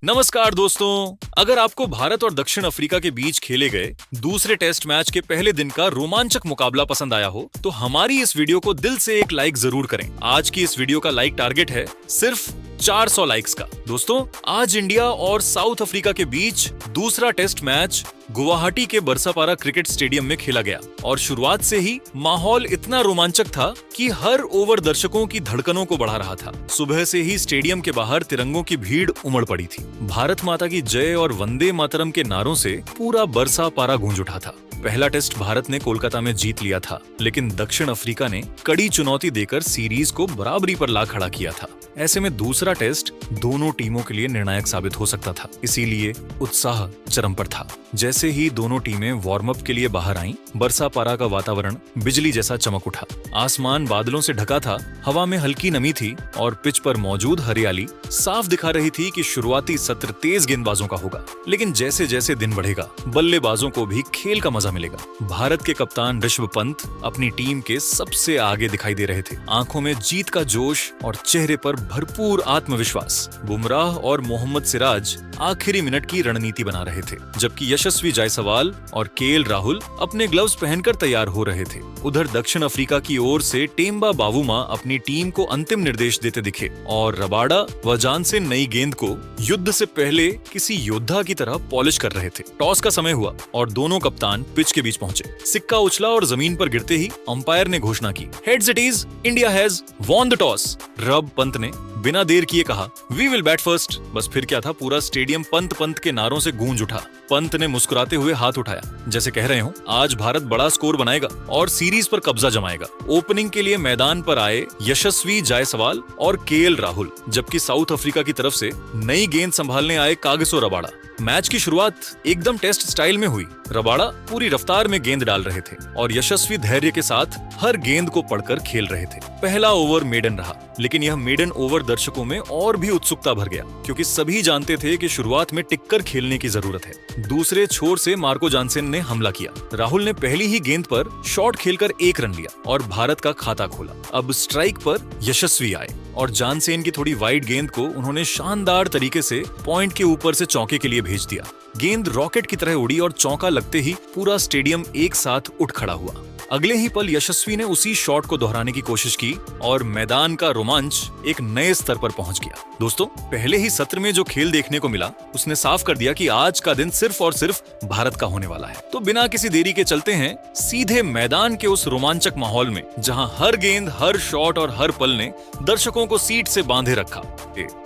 नमस्कार दोस्तों, अगर आपको भारत और दक्षिण अफ्रीका के बीच खेले गए दूसरे टेस्ट मैच के पहले दिन का रोमांचक मुकाबला पसंद आया हो तो हमारी इस वीडियो को दिल से एक लाइक जरूर करें। आज की इस वीडियो का लाइक टारगेट है सिर्फ 400 लाइक्स का। दोस्तों, आज इंडिया और साउथ अफ्रीका के बीच दूसरा टेस्ट मैच गुवाहाटी के बरसापारा क्रिकेट स्टेडियम में खेला गया और शुरुआत से ही माहौल इतना रोमांचक था कि हर ओवर दर्शकों की धड़कनों को बढ़ा रहा था। सुबह से ही स्टेडियम के बाहर तिरंगों की भीड़ उमड़ पड़ी थी। भारत माता की जय और वंदे मातरम के नारों से पूरा बरसापारा गूंज उठा था। पहला टेस्ट भारत ने कोलकाता में जीत लिया था, लेकिन दक्षिण अफ्रीका ने कड़ी चुनौती देकर सीरीज को बराबरी पर ला खड़ा किया था। ऐसे में दूसरा टेस्ट दोनों टीमों के लिए निर्णायक साबित हो सकता था, इसीलिए उत्साह चरम पर था। जैसे ही दोनों टीमें वार्म अप के लिए बाहर आईं, बरसापारा का वातावरण बिजली जैसा चमक उठा। आसमान बादलों से ढका था, हवा में हल्की नमी थी और पिच पर मौजूद हरियाली साफ दिखा रही थी कि शुरुआती सत्र तेज गेंदबाजों का होगा। लेकिन जैसे जैसे दिन बढ़ेगा, बल्लेबाजों को भी खेल का मजा मिलेगा। भारत के कप्तान ऋषभ पंत अपनी टीम के सबसे आगे दिखाई दे रहे थे, आंखों में जीत का जोश और चेहरे पर भरपूर आत्मविश्वास। बुमराह और मोहम्मद सिराज आखिरी मिनट की रणनीति बना रहे थे, जबकि यशस्वी जायसवाल और केएल राहुल अपने ग्लव्स पहनकर तैयार हो रहे थे। उधर दक्षिण अफ्रीका की ओर से टेम्बा बावूमा अपनी टीम को अंतिम निर्देश देते दिखे और रबाडा व जानसेन नई गेंद को युद्ध से पहले किसी योद्धा की तरह पॉलिश कर रहे थे। टॉस का समय हुआ और दोनों कप्तान पिच के बीच पहुंचे। सिक्का उछला और जमीन पर गिरते ही अंपायर ने घोषणा की, heads it is, India has won the toss. रब पंत ने बिना देर किए कहा, वी विल बैट फर्स्ट। बस फिर क्या था, पूरा स्टेडियम पंत पंत के नारों से गूंज उठा। पंत ने मुस्कुराते हुए हाथ उठाया, जैसे कह रहे हो आज भारत बड़ा स्कोर बनाएगा और सीरीज पर कब्जा जमाएगा। ओपनिंग के लिए मैदान पर आए यशस्वी जायसवाल और केएल राहुल, जबकि साउथ अफ्रीका की तरफ से नई गेंद संभालने आए कागिसो रबाडा। मैच की शुरुआत एकदम टेस्ट स्टाइल में हुई। रबाडा पूरी रफ्तार में गेंद डाल रहे थे और यशस्वी धैर्य के साथ हर गेंद को पढ़कर खेल रहे थे। पहला ओवर मेडन रहा, लेकिन यह मेडन ओवर दर्शकों में और भी उत्सुकता भर गया, क्योंकि सभी जानते थे कि शुरुआत में टिककर खेलने की जरूरत है। दूसरे छोर से मार्को जानसेन ने हमला किया। राहुल ने पहली ही गेंद पर शॉट खेलकर 1 रन लिया और भारत का खाता खोला। अब स्ट्राइक पर यशस्वी आए और जानसेन की थोड़ी वाइड गेंद को उन्होंने शानदार तरीके से पॉइंट के ऊपर से चौके के लिए भेज दिया। गेंद रॉकेट की तरह उड़ी और चौका लगते ही पूरा स्टेडियम एक साथ उठ खड़ा हुआ। अगले ही पल यशस्वी ने उसी शॉट को दोहराने की कोशिश की और मैदान का रोमांच एक नए स्तर पर पहुंच गया। दोस्तों, पहले ही सत्र में जो खेल देखने को मिला उसने साफ कर दिया कि आज का दिन सिर्फ और सिर्फ भारत का होने वाला है। तो बिना किसी देरी के चलते हैं सीधे मैदान के उस रोमांचक माहौल में, जहां हर गेंद, हर शॉट और हर पल ने दर्शकों को सीट से बांधे रखा।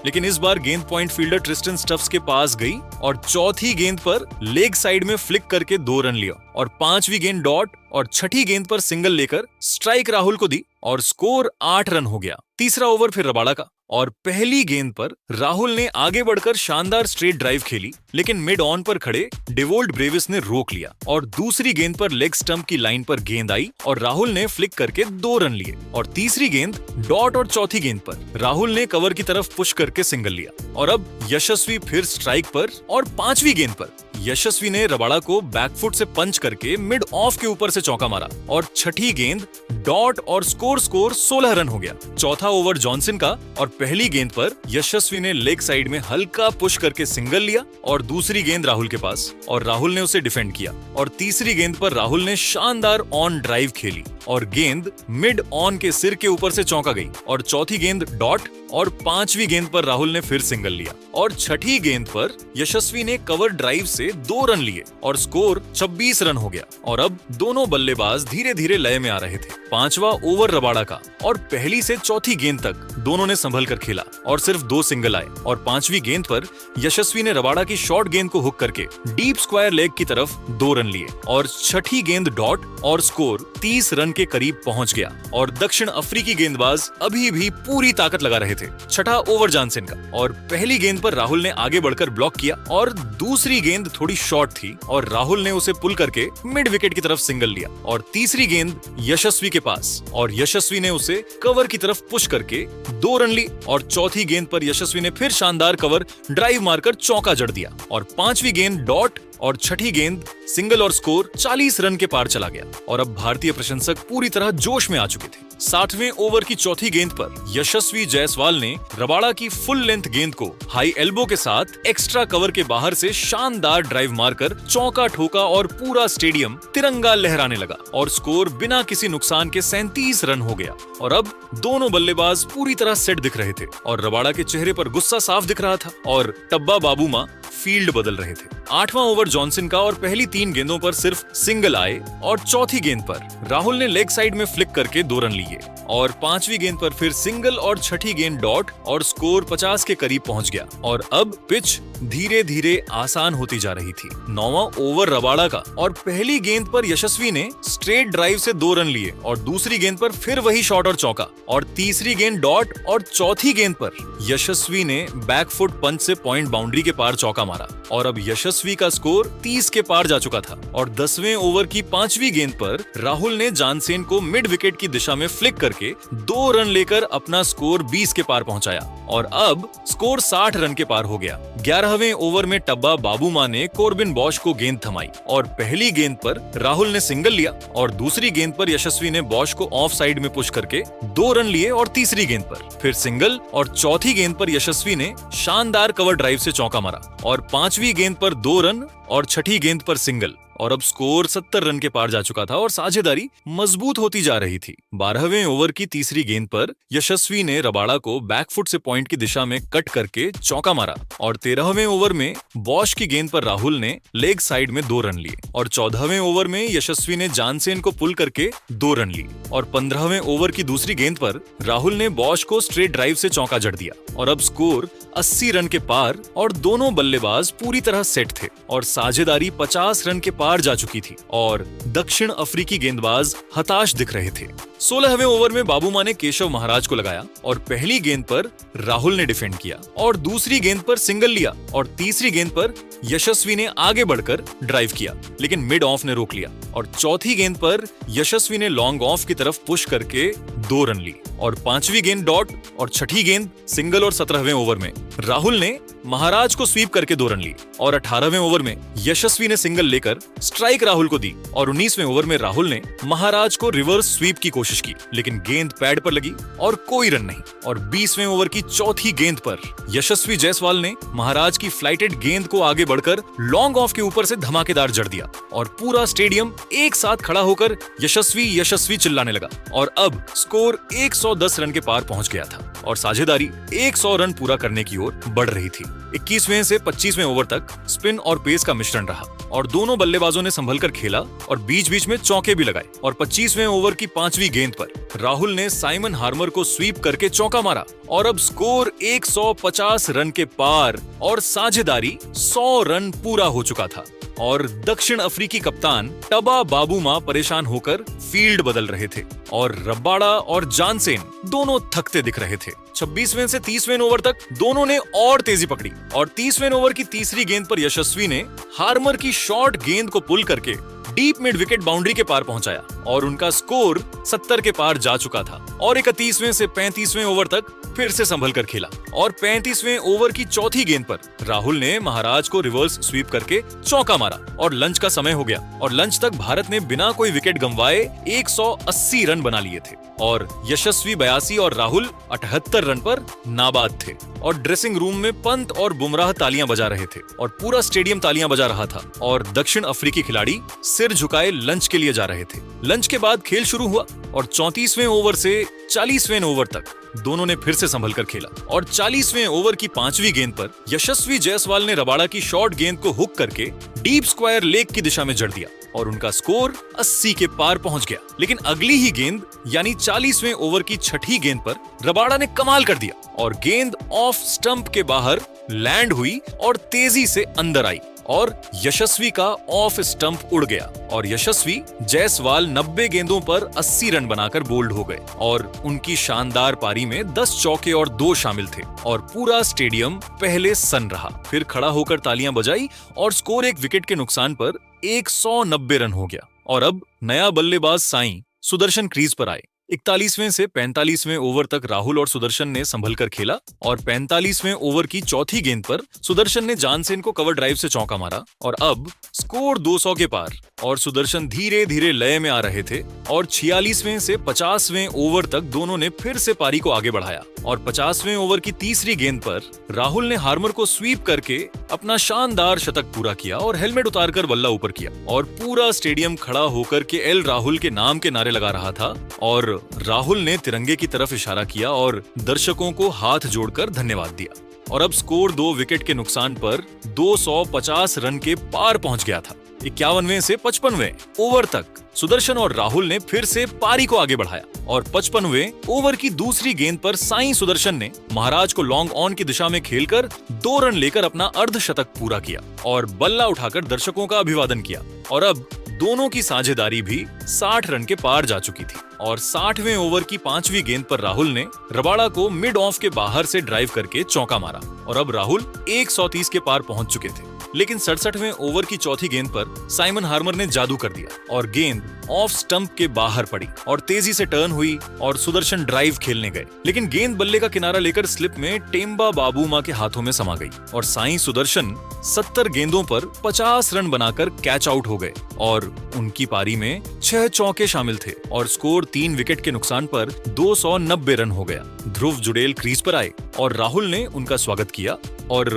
लेकिन इस बार गेंद पॉइंट फील्डर ट्रिस्टन स्टफ्स के पास गई और चौथी गेंद पर लेग साइड में फ्लिक करके 2 रन लिया और 5वीं गेंद डॉट और छठी गेंद पर सिंगल लेकर स्ट्राइक राहुल को दी और स्कोर 8 रन हो गया। तीसरा ओवर फिर रबाडा का और पहली गेंद पर राहुल ने आगे बढ़कर शानदार स्ट्रेट ड्राइव खेली, लेकिन मिड ऑन पर खड़े डेवोल्ट ब्रेविस ने रोक लिया और दूसरी गेंद पर लेग स्टंप की लाइन पर गेंद आई और राहुल ने फ्लिक करके 2 रन लिए और तीसरी गेंद डॉट और चौथी गेंद पर राहुल ने कवर की तरफ पुश करके सिंगल लिया। और अब यशस्वी फिर स्ट्राइक पर और 5वीं गेंद पर यशस्वी ने रबाडा को बैकफुट से पंच करके मिड ऑफ के ऊपर से चौका मारा और छठी गेंद डॉट और स्कोर 16 रन हो गया। चौथा ओवर जॉनसन का और पहली गेंद पर यशस्वी ने लेग साइड में हल्का पुश करके सिंगल लिया और दूसरी गेंद राहुल के पास और राहुल ने उसे डिफेंड किया और तीसरी गेंद पर राहुल ने शानदार ऑन ड्राइव खेली और गेंद मिड ऑन के सिर के ऊपर से चौका गई और चौथी गेंद डॉट और 5वीं गेंद पर राहुल ने फिर सिंगल लिया और छठी गेंद पर यशस्वी ने कवर ड्राइव से 2 रन लिए और स्कोर 26 रन हो गया। और अब दोनों बल्लेबाज धीरे धीरे लय में आ रहे थे। 5वां ओवर रबाडा का और पहली से चौथी गेंद तक दोनों ने संभल कर खेला और सिर्फ 2 सिंगल आए और 5वीं गेंद पर यशस्वी ने रबाडा की शॉर्ट गेंद को हुक करके डीप स्क्वायर लेग की तरफ 2 रन लिए और छठी गेंद डॉट और स्कोर 30 रन के करीब पहुंच गया और दक्षिण अफ्रीकी गेंदबाज अभी भी पूरी ताकत लगा रहे थे। छठा ओवर जानसेन का और पहली गेंद पर राहुल ने आगे बढ़कर ब्लॉक किया और दूसरी गेंद थोड़ी शॉर्ट थी और राहुल ने उसे पुल करके मिड विकेट की तरफ सिंगल लिया और तीसरी गेंद यशस्वी के पास और यशस्वी ने उसे कवर की तरफ पुश करके 2 रन ली और चौथी गेंद पर यशस्वी ने फिर शानदार कवर ड्राइव मारकर चौका जड़ दिया और 5वीं गेंद डॉट और छठी गेंद सिंगल और स्कोर 40 रन के पार चला गया। और अब भारतीय प्रशंसक पूरी तरह जोश में आ चुके थे। 60वें ओवर की चौथी गेंद पर यशस्वी जायसवाल ने रबाड़ा की फुल लेंथ गेंद को हाई एल्बो के साथ एक्स्ट्रा कवर के बाहर से शानदार ड्राइव मारकर चौका ठोका और पूरा स्टेडियम तिरंगा लहराने लगा और स्कोर बिना किसी नुकसान के 37 रन हो गया। और अब दोनों बल्लेबाज पूरी तरह सेट दिख रहे थे और रबाड़ा के चेहरे पर गुस्सा साफ दिख रहा था और टब्बा बाबूमा फील्ड बदल रहे थे। 8वां ओवर जॉनसन का और पहली 3 गेंदों पर सिर्फ सिंगल आए और चौथी गेंद पर राहुल ने लेग साइड में फ्लिक करके 2 रन लिए और 5वीं गेंद पर फिर सिंगल और छठी गेंद डॉट और स्कोर 50 के करीब पहुंच गया। और अब पिच धीरे धीरे आसान होती जा रही थी। 9वां ओवर रबाड़ा का और पहली गेंद पर यशस्वी ने स्ट्रेट ड्राइव से 2 रन लिए और दूसरी गेंद पर फिर वही शॉट और चौका और तीसरी गेंद डॉट और चौथी गेंद पर यशस्वी ने बैकफुट पंच से पॉइंट बाउंड्री के पार चौका मारा और अब यशस्वी का स्कोर 30 के पार जा चुका था। और 10वें ओवर की 5वीं गेंद पर राहुल ने जानसेन को मिड विकेट की दिशा में फ्लिक करके 2 रन लेकर अपना स्कोर 20 के पार पहुंचाया और अब स्कोर 60 रन के पार हो गया। 11वें ओवर में टब्बा बाबूमा ने कोर्बिन बॉश को गेंद थमाई और पहली गेंद पर राहुल ने सिंगल लिया और दूसरी गेंद पर यशस्वी ने बॉश को ऑफ साइड में पुश करके 2 रन लिए और तीसरी गेंद पर फिर सिंगल और चौथी गेंद पर यशस्वी ने शानदार कवर ड्राइव से चौका मारा और 5वीं गेंद पर 2 रन और छठी गेंद पर सिंगल और अब स्कोर 70 रन के पार जा चुका था और साझेदारी मजबूत होती जा रही थी। 12वें ओवर की तीसरी गेंद पर यशस्वी ने रबाड़ा को बैकफुट से पॉइंट की दिशा में कट करके चौका मारा और 13वें ओवर में बॉश की गेंद पर राहुल ने लेग साइड में 2 रन लिए और 14वें ओवर में यशस्वी ने जानसेन को पुल करके 2 रन लिए और 15वें ओवर की दूसरी गेंद पर राहुल ने बॉश को स्ट्रेट ड्राइव से चौका जड़ दिया और अब स्कोर 80 रन के पार और दोनों बल्लेबाज पूरी तरह सेट थे और साझेदारी 50 रन के पार जा चुकी थी और दक्षिण अफ्रीकी गेंदबाज हताश दिख रहे थे। 16वें ओवर में बाबूमा ने केशव महाराज को लगाया और पहली गेंद पर राहुल ने डिफेंड किया और दूसरी गेंद पर सिंगल लिया और तीसरी गेंद पर यशस्वी ने आगे बढ़कर ड्राइव किया लेकिन मिड ऑफ ने रोक लिया और चौथी गेंद पर यशस्वी ने लॉन्ग ऑफ की तरफ पुश करके 2 रन ली और 5वीं गेंद डॉट और छठी गेंद सिंगल और 17वें ओवर में राहुल ने महाराज को स्वीप करके 2 रन लिए और 18वें ओवर में यशस्वी ने सिंगल लेकर स्ट्राइक राहुल को दी और 19वें ओवर में राहुल ने महाराज को रिवर्स स्वीप की कोशिश की लेकिन गेंद पैड पर लगी और कोई रन नहीं और 20वें ओवर की चौथी गेंद पर यशस्वी जायसवाल ने महाराज की फ्लाइटेड गेंद को आगे बढ़कर लॉन्ग ऑफ के ऊपर से धमाकेदार जड़ दिया और पूरा स्टेडियम एक साथ खड़ा होकर यशस्वी यशस्वी चिल्लाने लगा और अब स्कोर 110 रन के पार पहुंच गया था और साझेदारी 100 रन पूरा करने की ओर बढ़ रही थी। 21वें से 25वें ओवर तक स्पिन और पेस का मिश्रण रहा और दोनों बल्लेबाजों ने संभलकर खेला और बीच बीच में चौके भी लगाए और 25वें ओवर की 5वीं गेंद पर राहुल ने साइमन हार्मर को स्वीप करके चौका मारा और अब स्कोर 150 रन के पार और साझेदारी 100 रन पूरा हो चुका था और दक्षिण अफ्रीकी कप्तान टबा बाबूमा परेशान होकर फील्ड बदल रहे थे और रबाड़ा और जानसेन दोनों थकते दिख रहे थे। 26वें से 30वें ओवर तक दोनों ने और तेजी पकड़ी और 30वें ओवर की तीसरी गेंद पर यशस्वी ने हार्मर की शॉर्ट गेंद को पुल करके डीप मिड विकेट बाउंड्री के पार पहुंचाया और उनका स्कोर 70 के पार जा चुका था और 31वें से 35वें ओवर तक फिर से संभल कर खेला और 35वें ओवर की चौथी गेंद पर राहुल ने महाराज को रिवर्स स्वीप करके चौका मारा और लंच का समय हो गया और लंच तक भारत ने बिना कोई विकेट गंवाए 180 रन बना लिए थे और यशस्वी 82 और राहुल 78 रन पर नाबाद थे और ड्रेसिंग रूम में पंत और बुमराह तालियां बजा रहे थे और पूरा स्टेडियम तालियां बजा रहा था और दक्षिण अफ्रीकी खिलाड़ी सिर झुकाए लंच के लिए जा रहे थे। लंच के बाद खेल शुरू हुआ और 34वें ओवर से 40वें ओवर तक दोनों ने फिर से संभल कर खेला और 40वें ओवर की 5वीं गेंद पर यशस्वी जायसवाल ने रबाड़ा की शॉर्ट गेंद को हुक करके डीप स्क्वायर लेग की दिशा में जड़ दिया और उनका स्कोर 80 के पार पहुंच गया। लेकिन अगली ही गेंद यानी 40वें ओवर की छठी गेंद पर रबाड़ा ने कमाल कर दिया और गेंद ऑफ स्टंप के बाहर लैंड हुई और तेजी से अंदर आई और यशस्वी का ऑफ स्टंप उड़ गया और यशस्वी जायसवाल 90 गेंदों पर 80 रन बनाकर बोल्ड हो गए और उनकी शानदार पारी में 10 चौके और 2 शामिल थे और पूरा स्टेडियम पहले सन रहा, फिर खड़ा होकर तालियां बजाई और स्कोर 1 विकेट के नुकसान पर 190 रन हो गया और अब नया बल्लेबाज साईं सुदर्शन क्रीज पर आए 41वें से 45वें ओवर तक राहुल और सुदर्शन ने संभल कर खेला और 45वें ओवर की चौथी गेंद पर सुदर्शन ने जानसेन को कवर ड्राइव से चौका मारा और अब स्कोर 200 के पार और सुदर्शन धीरे धीरे लय में आ रहे थे और 46वें से 50वें ओवर तक दोनों ने फिर से पारी को आगे बढ़ाया और 50वें ओवर की तीसरी गेंद पर राहुल ने हार्मर को स्वीप करके अपना शानदार शतक पूरा किया और हेलमेट उतारकर बल्ला ऊपर किया और पूरा स्टेडियम खड़ा होकर के एल राहुल के नाम के नारे लगा रहा था और राहुल ने तिरंगे की तरफ इशारा किया और दर्शकों को हाथ जोड़कर धन्यवाद दिया और अब स्कोर 2 विकेट के नुकसान पर 250 रन के पार पहुंच गया था। 51वें से 55वें ओवर तक सुदर्शन और राहुल ने फिर से पारी को आगे बढ़ाया और 55वें ओवर की दूसरी गेंद पर साईं सुदर्शन ने महाराज को लॉन्ग ऑन की दिशा में खेलकर 2 रन लेकर अपना अर्धशतक पूरा किया और बल्ला उठाकर दर्शकों का अभिवादन किया और अब दोनों की साझेदारी भी 60 रन के पार जा चुकी थी और 60वें ओवर की 5वीं गेंद पर राहुल ने रबाड़ा को मिड ऑफ के बाहर से ड्राइव करके चौका मारा और अब राहुल 130 के पार पहुंच चुके थे। लेकिन 67वें ओवर की चौथी गेंद पर साइमन हार्मर ने जादू कर दिया और गेंद ऑफ स्टंप के बाहर पड़ी और तेजी से टर्न हुई और सुदर्शन ड्राइव खेलने गए, लेकिन गेंद बल्ले का किनारा लेकर स्लिप में टेम्बा बाबूमा के हाथों में समा गई और साईं सुदर्शन 70 गेंदों पर 50 रन बनाकर कैच आउट हो गए और उनकी पारी में 6 चौके शामिल थे और स्कोर 3 विकेट के नुकसान पर 290 रन हो गया। ध्रुव जुड़ेल क्रीज पर आए और राहुल ने उनका स्वागत किया और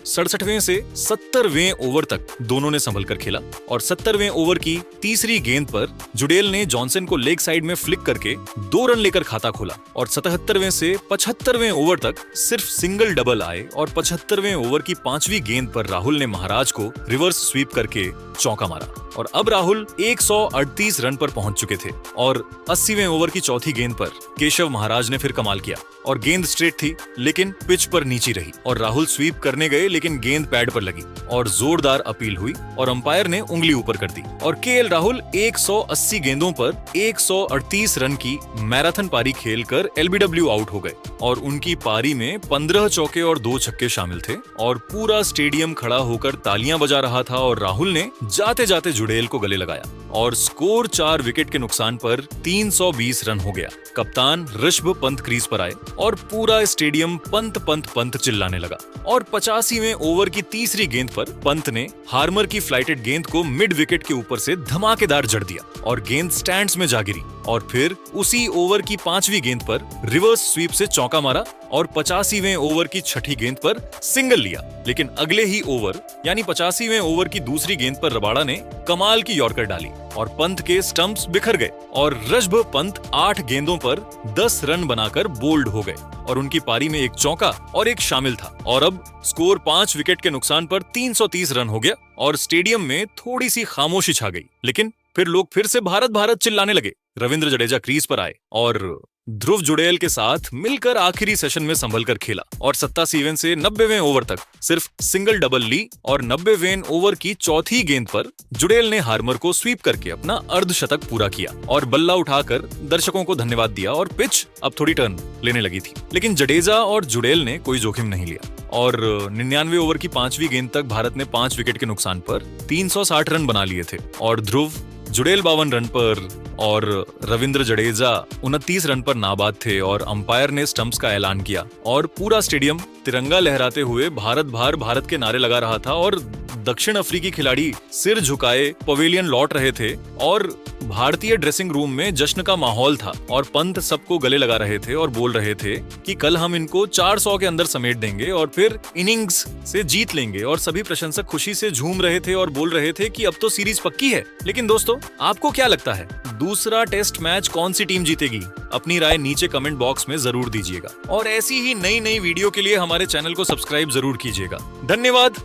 67वें से 70वें ओवर तक दोनों ने संभल कर खेला और 70वें ओवर की तीसरी गेंद पर जुड़ेल ने जॉनसन को लेग साइड में फ्लिक करके 2 रन लेकर खाता खोला और 77वें से 75वें ओवर तक सिर्फ सिंगल डबल आए और 75वें ओवर की 5वीं गेंद पर राहुल ने महाराज को रिवर्स स्वीप करके चौका मारा और अब राहुल 138 रन पर पहुंच चुके थे और 80वें ओवर की चौथी गेंद पर केशव महाराज ने फिर कमाल किया और गेंद स्ट्रेट थी लेकिन पिच पर नीची रही और राहुल स्वीप करने गए लेकिन गेंद पैड पर लगी और जोरदार अपील हुई और अंपायर ने उंगली ऊपर कर दी और केएल राहुल 180 गेंदों पर 138 रन की मैराथन पारी खेलकर एलबीडब्ल्यू आउट हो गए और उनकी पारी में 15 चौके और 2 छक्के शामिल थे और पूरा स्टेडियम खड़ा होकर तालियां बजा रहा था और राहुल ने जाते जाते जुड़ेल को गले लगाया और स्कोर 4 विकेट के नुकसान पर 320 रन हो गया। कप्तान ऋषभ पंत क्रीज पर आए और पूरा स्टेडियम पंत पंत पंत चिल्लाने लगा और 85वें ओवर की तीसरी गेंद पर पंत ने हार्मर की फ्लाइटेड गेंद को मिड विकेट के ऊपर से धमाकेदार जड़ दिया और गेंद स्टैंड्स में जा गिरी और फिर उसी ओवर की 5वीं गेंद पर रिवर्स स्वीप से चौका मारा और 85वें ओवर की छठी गेंद पर सिंगल लिया, लेकिन अगले ही ओवर यानी 85वें ओवर की दूसरी गेंद पर रबाड़ा ने कमाल की यॉर्कर डाली और पंत के स्टंप्स बिखर गए और ऋषभ पंत 8 गेंदों पर 10 रन बनाकर बोल्ड हो गए और उनकी पारी में एक चौका और एक शामिल था और अब स्कोर 5 विकेट के नुकसान पर 330 रन हो गया और स्टेडियम में थोड़ी सी खामोशी छा गई, लेकिन फिर लोग फिर से भारत भारत चिल्लाने लगे। रविंद्र जडेजा क्रीज पर आए और ध्रुव जुड़ेल के साथ मिलकर आखिरी सेशन में संभल कर खेला और 87वें से 90वें ओवर तक सिर्फ सिंगल डबल ली और 90वें ओवर की चौथी गेंद पर जुड़ेल ने हार्मर को स्वीप करके अपना अर्धशतक पूरा किया और बल्ला उठाकर दर्शकों को धन्यवाद दिया और पिच अब थोड़ी टर्न लेने लगी थी, लेकिन जडेजा और जुड़ेल ने कोई जोखिम नहीं लिया और 99 ओवर की 5वीं गेंद तक भारत ने 5 विकेट के नुकसान पर 360 रन बना लिए थे और ध्रुव जुड़ेल 52 रन पर और रविंद्र जडेजा 29 रन पर नाबाद थे और अंपायर ने स्टंप्स का ऐलान किया और पूरा स्टेडियम तिरंगा लहराते हुए भारत भार भारत के नारे लगा रहा था और दक्षिण अफ्रीकी खिलाड़ी सिर झुकाए पवेलियन लौट रहे थे और भारतीय ड्रेसिंग रूम में जश्न का माहौल था और पंत सबको गले लगा रहे थे और बोल रहे थे कि कल हम इनको 400 के अंदर समेट देंगे और फिर इनिंग्स से जीत लेंगे और सभी प्रशंसक खुशी से झूम रहे थे और बोल रहे थे कि अब तो सीरीज पक्की है। लेकिन दोस्तों, आपको क्या लगता है दूसरा टेस्ट मैच कौन सी टीम जीतेगी? अपनी राय नीचे कमेंट बॉक्स में जरूर दीजिएगा और ऐसी ही नई वीडियो के लिए हमारे चैनल को सब्सक्राइब जरूर कीजिएगा। धन्यवाद।